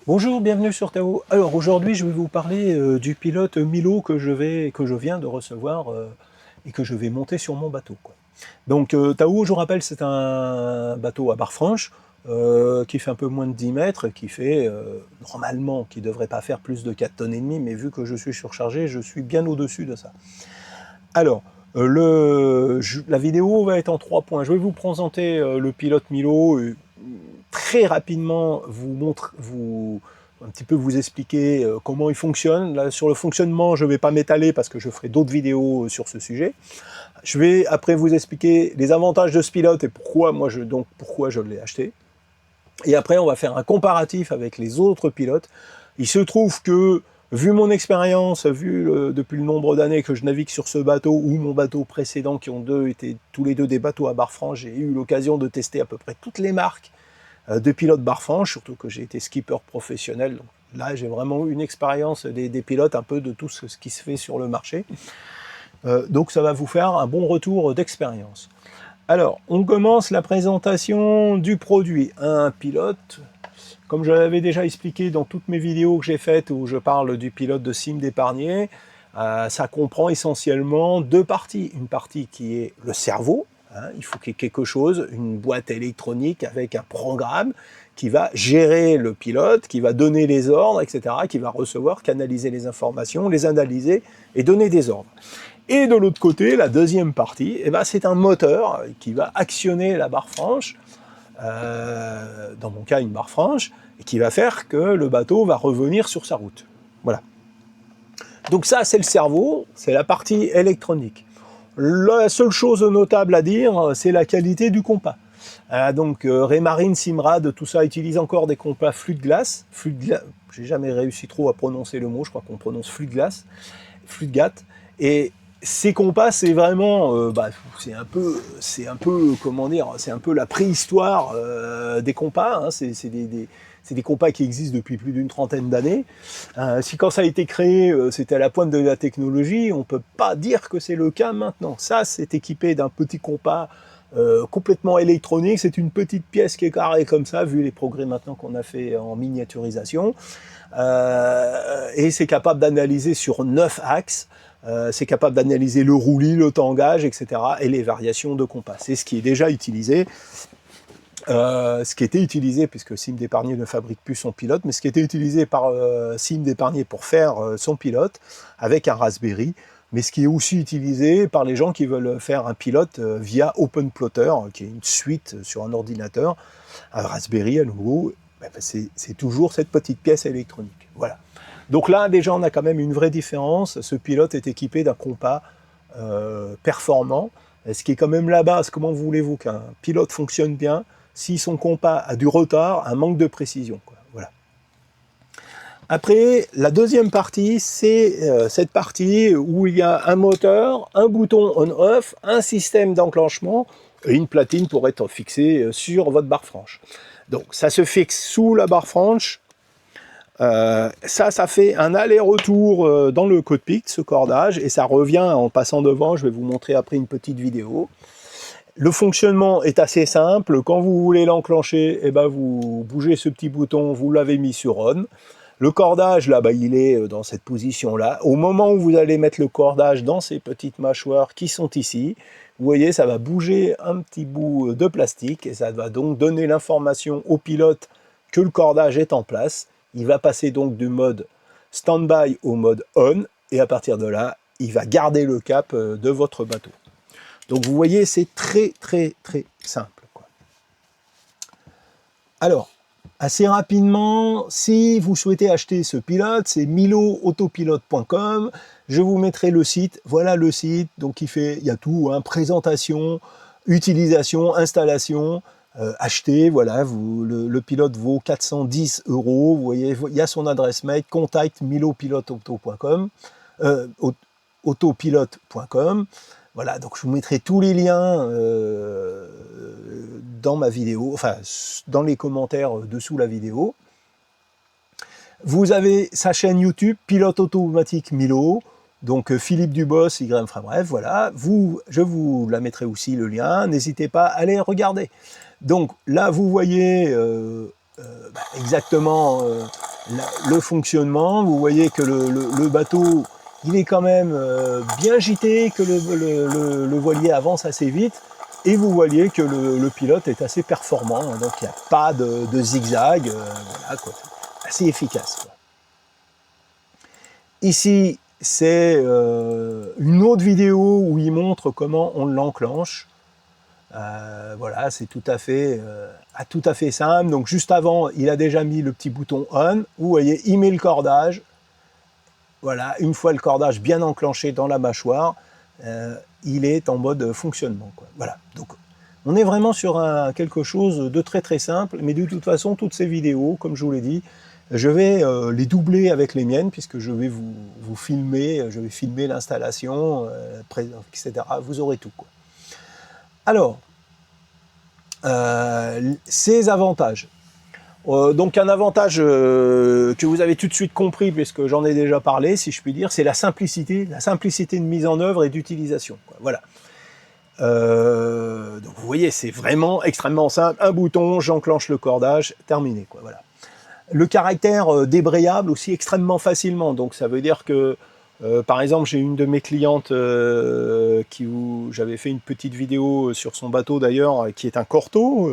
Bonjour, bienvenue sur Tao. Alors aujourd'hui, je vais vous parler du pilote Milo que je viens de recevoir et que je vais monter sur mon bateau, quoi. Donc Tao, je vous rappelle, c'est un bateau à barre franche qui fait un peu moins de 10 mètres, qui fait normalement, qui devrait pas faire plus de 4 tonnes et demie, mais vu que je suis surchargé, je suis bien au-dessus de ça. Alors, la vidéo va être en 3 points. Je vais vous présenter le pilote Milo, très rapidement un petit peu vous expliquer comment il fonctionne. Là, sur le fonctionnement, je ne vais pas m'étaler parce que je ferai d'autres vidéos sur ce sujet. Je vais après vous expliquer les avantages de ce pilote et pourquoi pourquoi je l'ai acheté. Et après, on va faire un comparatif avec les autres pilotes. Il se trouve que, vu mon expérience, depuis le nombre d'années que je navigue sur ce bateau, ou mon bateau précédent, qui ont étaient tous les deux des bateaux à barre franche, j'ai eu l'occasion de tester à peu près toutes les marques de pilotes barre franche, surtout que j'ai été skipper professionnel. Donc là, j'ai vraiment une expérience des pilotes, un peu de tout ce qui se fait sur le marché. Donc ça va vous faire un bon retour d'expérience. Alors, on commence la présentation du produit. Un pilote, comme je l'avais déjà expliqué dans toutes mes vidéos que j'ai faites où je parle du pilote de Sim d'Épargné, ça comprend essentiellement deux parties. Une partie qui est le cerveau, hein, il faut qu'il y ait quelque chose, une boîte électronique avec un programme qui va gérer le pilote, qui va donner les ordres, etc., qui va recevoir, canaliser les informations, les analyser et donner des ordres. Et de l'autre côté, la deuxième partie, eh ben, c'est un moteur qui va actionner la barre franche, dans mon cas une barre franche, et qui va faire que le bateau va revenir sur sa route. Voilà. Donc ça, c'est le cerveau, c'est la partie électronique. La seule chose notable à dire, c'est la qualité du compas. Donc Raymarine, Simrad, tout ça utilise encore des compas flux de glace. J'ai jamais réussi trop à prononcer le mot, je crois qu'on prononce flux de glace, flux de gâte. Et ces compas, c'est vraiment, c'est un peu, comment dire, c'est un peu la préhistoire des compas. Hein. C'est des compas qui existent depuis plus d'une trentaine d'années. Si quand ça a été créé, c'était à la pointe de la technologie, on peut pas dire que c'est le cas maintenant. Ça, c'est équipé d'un petit compas complètement électronique. C'est une petite pièce qui est carrée comme ça, vu les progrès maintenant qu'on a fait en miniaturisation. Et c'est capable d'analyser sur 9 axes. C'est capable d'analyser le roulis, le tangage, etc. et les variations de compas. C'est ce qui est déjà utilisé. Ce qui était utilisé, puisque Sim d'Épargné ne fabrique plus son pilote, mais ce qui était utilisé par Sim d'Épargné pour faire son pilote avec un Raspberry, mais ce qui est aussi utilisé par les gens qui veulent faire un pilote via OpenPlotter, qui est une suite sur un ordinateur. Un Raspberry, à nouveau, c'est toujours cette petite pièce électronique. Voilà. Donc là, déjà, on a quand même une vraie différence. Ce pilote est équipé d'un compas performant, ce qui est quand même la base. Comment voulez-vous qu'un pilote fonctionne bien si son compas a du retard, un manque de précision, quoi. Voilà. Après, la deuxième partie, c'est cette partie où il y a un moteur, un bouton on-off, un système d'enclenchement et une platine pour être fixée sur votre barre franche. Donc ça se fixe sous la barre franche. Ça fait un aller-retour dans le cockpit, ce cordage, et ça revient en passant devant. Je vais vous montrer après une petite vidéo. Le fonctionnement est assez simple. Quand vous voulez l'enclencher, eh ben vous bougez ce petit bouton, vous l'avez mis sur on. Le cordage, là, il est dans cette position-là. Au moment où vous allez mettre le cordage dans ces petites mâchoires qui sont ici, vous voyez, ça va bouger un petit bout de plastique et ça va donc donner l'information au pilote que le cordage est en place. Il va passer donc du mode stand-by au mode on, et à partir de là, il va garder le cap de votre bateau. Donc vous voyez, c'est très très très simple, quoi. Alors, assez rapidement, si vous souhaitez acheter ce pilote, c'est milooautopilote.com. Je vous mettrai le site. Voilà le site. Donc il y a tout, hein, présentation, utilisation, installation. Acheter, voilà, le pilote vaut 410 €. Vous voyez, il y a son adresse mail, contact milopiloteauto.com, autopilote.com. Voilà, donc je vous mettrai tous les liens dans ma vidéo, enfin dans les commentaires dessous la vidéo. Vous avez sa chaîne YouTube, Pilote Automatique Milo, donc Philippe Dubos, enfin bref, voilà. Je vous la mettrai aussi le lien, n'hésitez pas à aller regarder. Donc là, vous voyez exactement le fonctionnement. Vous voyez que le bateau, il est quand même bien gité, que le voilier avance assez vite. Et vous voyez que le pilote est assez performant, hein, donc il n'y a pas de zigzag, voilà, quoi. Assez efficace, quoi. Ici, c'est une autre vidéo où il montre comment on l'enclenche. Voilà, c'est tout à fait simple. Donc juste avant, il a déjà mis le petit bouton on. Vous voyez, il met le cordage. Voilà, une fois le cordage bien enclenché dans la mâchoire, il est en mode fonctionnement, quoi. Voilà, donc on est vraiment sur quelque chose de très très simple, mais de toute façon, toutes ces vidéos, comme je vous l'ai dit, je vais les doubler avec les miennes, puisque je vais vous filmer, je vais filmer l'installation, etc. Vous aurez tout, quoi. Alors, ces avantages. Donc un avantage que vous avez tout de suite compris, puisque j'en ai déjà parlé, si je puis dire, c'est la simplicité de mise en œuvre et d'utilisation. Voilà. Donc vous voyez, c'est vraiment extrêmement simple. Un bouton, j'enclenche le cordage, terminé, quoi. Voilà. Le caractère débrayable aussi extrêmement facilement. Donc ça veut dire que, par exemple, j'ai une de mes clientes j'avais fait une petite vidéo sur son bateau d'ailleurs, qui est un Corto.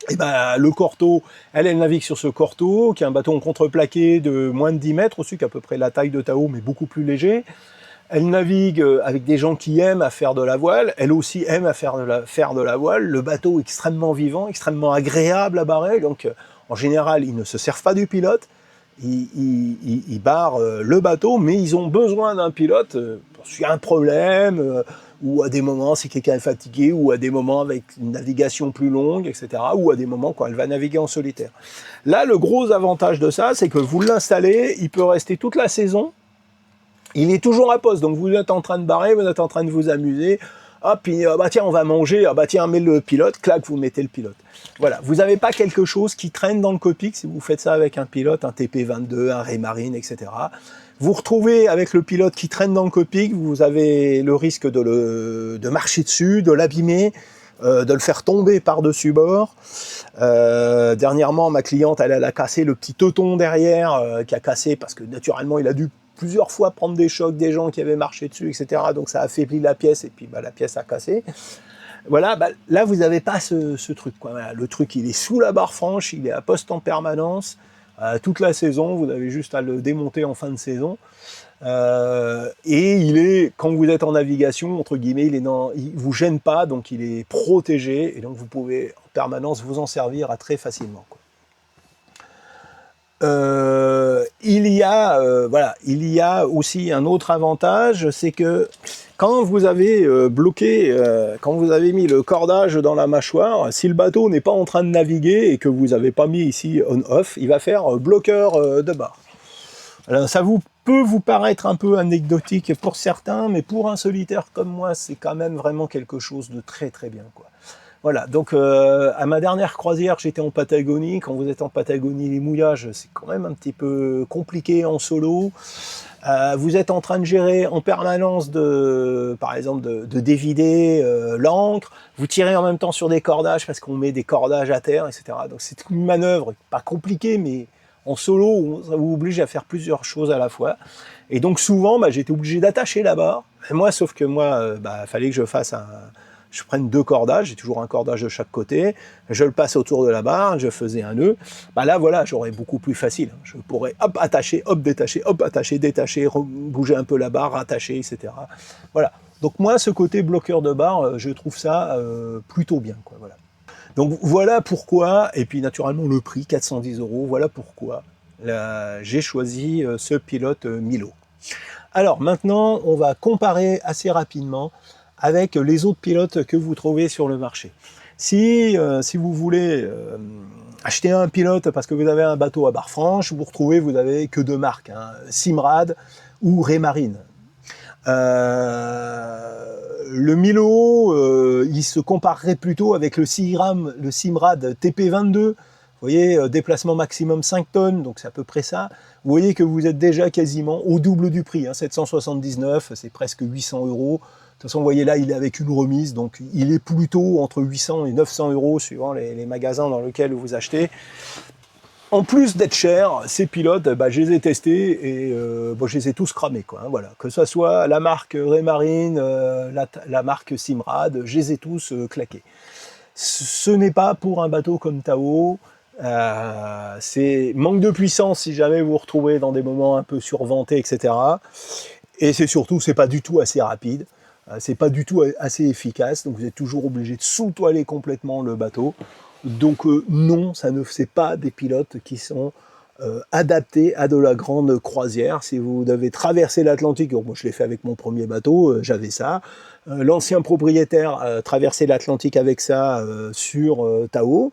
Et ben, le Corto, elle navigue sur ce Corto, qui est un bateau en contreplaqué de moins de 10 mètres aussi, qui est à peu près la taille de Tao, mais beaucoup plus léger. Elle navigue avec des gens qui aiment à faire de la voile. Elle aussi aime à faire de la voile. Le bateau est extrêmement vivant, extrêmement agréable à barrer. Donc, en général, ils ne se servent pas du pilote. Ils barrent le bateau, mais ils ont besoin d'un pilote s'il y a un problème, ou à des moments si quelqu'un est fatigué, ou à des moments avec une navigation plus longue, etc., ou à des moments quand elle va naviguer en solitaire. Là, le gros avantage de ça, c'est que vous l'installez, il peut rester toute la saison, il est toujours à poste, donc vous êtes en train de barrer, vous êtes en train de vous amuser, hop, puis bah tiens, on va manger, ah bah tiens, mets le pilote, clac, vous mettez le pilote. Voilà, vous n'avez pas quelque chose qui traîne dans le cockpit si vous faites ça avec un pilote, un TP22, un Raymarine, etc. Vous retrouvez avec le pilote qui traîne dans le cockpit, vous avez le risque de marcher dessus, de l'abîmer, de le faire tomber par-dessus bord. Dernièrement, ma cliente, elle a cassé le petit teuton derrière, qui a cassé parce que naturellement, il a dû plusieurs fois prendre des chocs des gens qui avaient marché dessus, etc. Donc ça affaiblit la pièce, et puis bah, la pièce a cassé. Voilà, bah, là, vous n'avez pas ce truc, quoi. Voilà, le truc, il est sous la barre franche, il est à poste en permanence, toute la saison, vous avez juste à le démonter en fin de saison. Et il est, quand vous êtes en navigation, entre guillemets, il vous gêne pas, donc il est protégé, et donc vous pouvez en permanence vous en servir très facilement, quoi. Il y a aussi un autre avantage, c'est que quand vous avez quand vous avez mis le cordage dans la mâchoire, si le bateau n'est pas en train de naviguer et que vous n'avez pas mis ici on-off, il va faire bloqueur de barre. Alors, ça peut vous paraître un peu anecdotique pour certains, mais pour un solitaire comme moi, c'est quand même vraiment quelque chose de très très bien, quoi. Voilà, donc à ma dernière croisière, j'étais en Patagonie. Quand vous êtes en Patagonie, les mouillages, c'est quand même un petit peu compliqué en solo. Vous êtes en train de gérer en permanence, par exemple, de dévider l'ancre. Vous tirez en même temps sur des cordages parce qu'on met des cordages à terre, etc. Donc c'est une manœuvre pas compliquée, mais en solo, ça vous oblige à faire plusieurs choses à la fois. Et donc souvent, bah, j'étais obligé d'attacher la barre. Et moi, sauf que moi, fallait que je prenne 2 cordages, j'ai toujours un cordage de chaque côté, je le passe autour de la barre, je faisais un nœud. Bah là, voilà, j'aurais beaucoup plus facile. Je pourrais hop, attacher, hop, détacher, hop, attacher, détacher, bouger un peu la barre, rattacher, etc. Voilà. Donc moi, ce côté bloqueur de barre, je trouve ça plutôt bien, quoi. Voilà. Donc voilà pourquoi, et puis naturellement le prix, 410 €, voilà pourquoi j'ai choisi ce pilote Milo. Alors maintenant, on va comparer assez rapidement avec les autres pilotes que vous trouvez sur le marché. Si vous voulez acheter un pilote parce que vous avez un bateau à barre franche, vous avez que 2 marques, hein, Simrad ou Raymarine. Le Milo, il se comparerait plutôt avec le Simrad TP22. Vous voyez, déplacement maximum 5 tonnes, donc c'est à peu près ça. Vous voyez que vous êtes déjà quasiment au double du prix, hein, 779, c'est presque 800 €. De toute façon, vous voyez là, il est avec une remise, donc il est plutôt entre 800 et 900 € suivant les magasins dans lesquels vous achetez. En plus d'être cher, ces pilotes, bah, je les ai testés et bon, je les ai tous cramés, quoi, hein, voilà. Que ce soit la marque Raymarine, la marque Simrad, je les ai tous claqués. Ce n'est pas pour un bateau comme Tao. C'est manque de puissance si jamais vous vous retrouvez dans des moments un peu surventés, etc. Et c'est surtout, c'est pas du tout assez rapide. C'est pas du tout assez efficace, donc vous êtes toujours obligé de sous-toiler complètement le bateau. Donc non, ça ne c'est pas des pilotes qui sont adaptés à de la grande croisière. Si vous devez traverser l'Atlantique, moi je l'ai fait avec mon premier bateau, j'avais ça. L'ancien propriétaire traversait l'Atlantique avec ça sur Tao.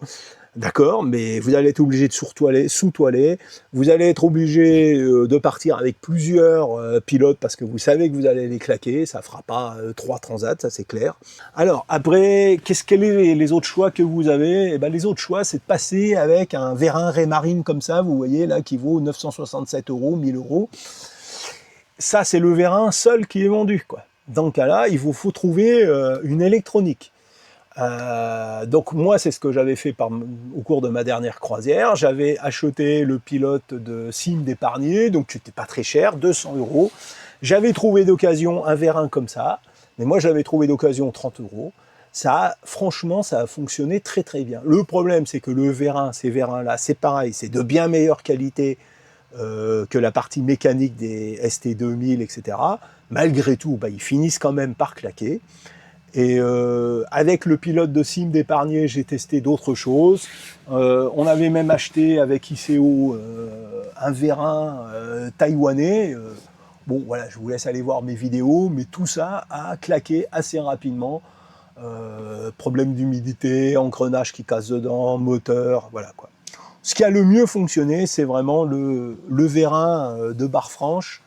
D'accord, mais vous allez être obligé de sous-toiler, vous allez être obligé de partir avec plusieurs pilotes parce que vous savez que vous allez les claquer, ça fera pas 3 transats, ça c'est clair. Alors après, quels sont les autres choix que vous avez? Eh ben, les autres choix, c'est de passer avec un vérin Raymarine comme ça, vous voyez là, qui vaut 967 €, 1000 €. Ça, c'est le vérin seul qui est vendu, quoi. Dans ce cas-là, il vous faut trouver une électronique. Donc moi, c'est ce que j'avais fait au cours de ma dernière croisière. J'avais acheté le pilote de Sim d'Épargné, donc c'était pas très cher, 200 €. J'avais trouvé d'occasion un vérin comme ça, mais moi j'avais trouvé d'occasion 30 €. Franchement, ça a fonctionné très très bien. Le problème, c'est que le vérin, ces vérins-là, c'est pareil, c'est de bien meilleure qualité que la partie mécanique des ST2000, etc. Malgré tout, bah, ils finissent quand même par claquer. Et avec le pilote de Sim d'Épargné, j'ai testé d'autres choses. On avait même acheté avec ICO un vérin taïwanais. Bon, voilà, je vous laisse aller voir mes vidéos, mais tout ça a claqué assez rapidement. Problème d'humidité, engrenage qui casse dedans, moteur, voilà quoi. Ce qui a le mieux fonctionné, c'est vraiment le vérin de Barre-Franche.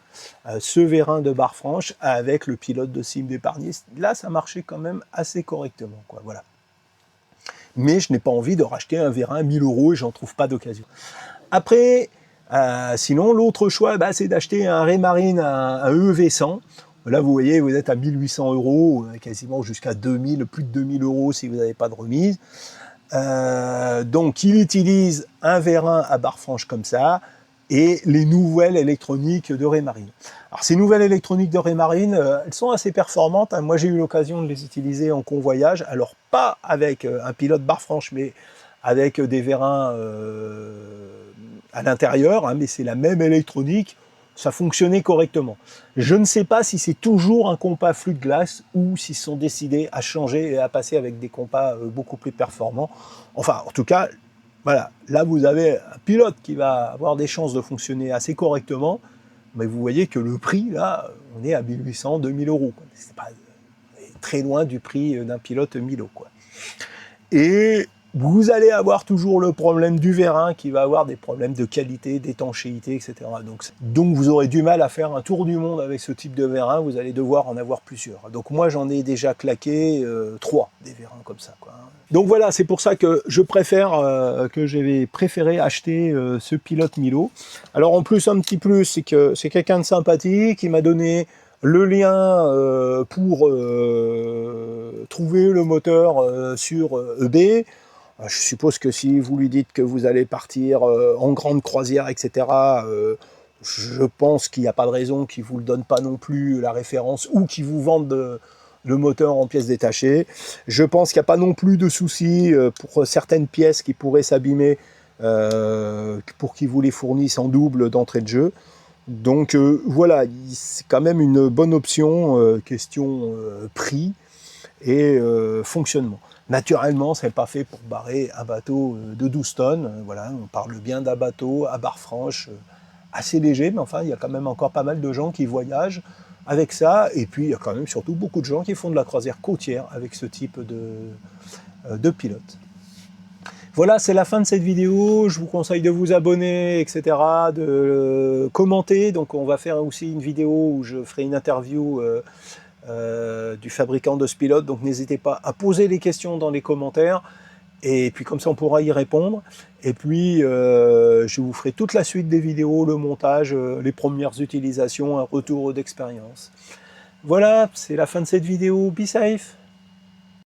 Ce vérin de Barre-Franche avec le pilote de Sim d'Épargné. Là, ça marchait quand même assez correctement, quoi, voilà. Mais je n'ai pas envie de racheter un vérin 1000 € et j'en trouve pas d'occasion. Après, sinon, l'autre choix, bah, c'est d'acheter un Raymarine, un EV100. Là, vous voyez, vous êtes à 1800 €, quasiment jusqu'à 2000, plus de 2000 € si vous n'avez pas de remise. Donc, il utilise un vérin à Barre-Franche comme ça, et les nouvelles électroniques de Raymarine. Alors ces nouvelles électroniques de Raymarine, elles sont assez performantes, hein. Moi j'ai eu l'occasion de les utiliser en convoyage, alors pas avec un pilote Barre-Franche, mais avec des vérins à l'intérieur, hein, mais c'est la même électronique, ça fonctionnait correctement. Je ne sais pas si c'est toujours un compas flux de glace ou s'ils sont décidés à changer et à passer avec des compas beaucoup plus performants. Enfin, en tout cas, voilà, là vous avez un pilote qui va avoir des chances de fonctionner assez correctement, mais vous voyez que le prix, là, on est à 1800, 2000 €. C'est pas très loin du prix d'un pilote Milo, quoi. Et vous allez avoir toujours le problème du vérin qui va avoir des problèmes de qualité, d'étanchéité, etc. Donc vous aurez du mal à faire un tour du monde avec ce type de vérin, vous allez devoir en avoir plusieurs. Donc moi j'en ai déjà claqué 3 des vérins comme ça, quoi. Donc voilà, c'est pour ça que je préfère, que j'avais préféré acheter ce pilote Milo. Alors en plus, un petit plus, c'est que c'est quelqu'un de sympathique, qui m'a donné le lien pour trouver le moteur sur eBay. Je suppose que si vous lui dites que vous allez partir en grande croisière, etc., je pense qu'il n'y a pas de raison qu'il ne vous le donne pas non plus la référence ou qu'il vous vende le moteur en pièces détachées. Je pense qu'il n'y a pas non plus de souci pour certaines pièces qui pourraient s'abîmer pour qu'ils vous les fournissent en double d'entrée de jeu. Donc voilà, c'est quand même une bonne option, question prix et fonctionnement. Naturellement, ce n'est pas fait pour barrer un bateau de 12 tonnes. Voilà, on parle bien d'un bateau à barre franche, assez léger, mais enfin, il y a quand même encore pas mal de gens qui voyagent avec ça. Et puis, il y a quand même surtout beaucoup de gens qui font de la croisière côtière avec ce type de pilote. Voilà, c'est la fin de cette vidéo. Je vous conseille de vous abonner, etc., de commenter. Donc, on va faire aussi une vidéo où je ferai une interview du fabricant de ce pilote, donc n'hésitez pas à poser les questions dans les commentaires, et puis comme ça on pourra y répondre, et puis je vous ferai toute la suite des vidéos, le montage, les premières utilisations, un retour d'expérience. Voilà, c'est la fin de cette vidéo, be safe.